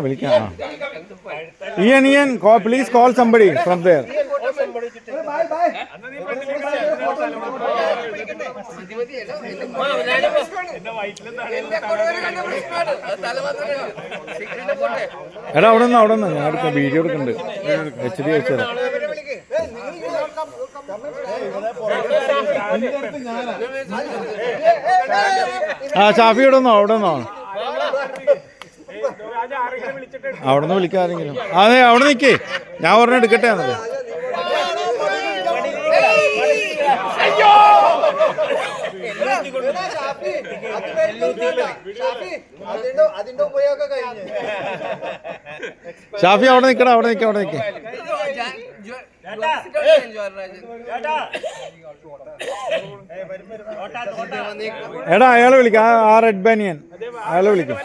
വിളിക്കാം. Ian, please call somebody from there. എടാ അവിടെ നിന്ന് ഞാൻ എടുത്ത വീഡിയോ എടുക്കുന്നുണ്ട്. HD വെച്ചതാ. ഷാഫി അവിടെ നിന്നോ അവിടെ നിന്ന് വിളിക്കാരെങ്കിലും. അതെ അവിടെ നിൽക്കേ, ഞാൻ ഒരെണ്ണം എടുക്കട്ടെ എന്നത്. ഷാഫി അവിടെ നിൽക്കടാ, അവിടെ നിൽക്കേ. എടാ അയാളെ വിളിക്കാം, ആ റെഡ് ബനിയൻ അയാളെ വിളിക്കും.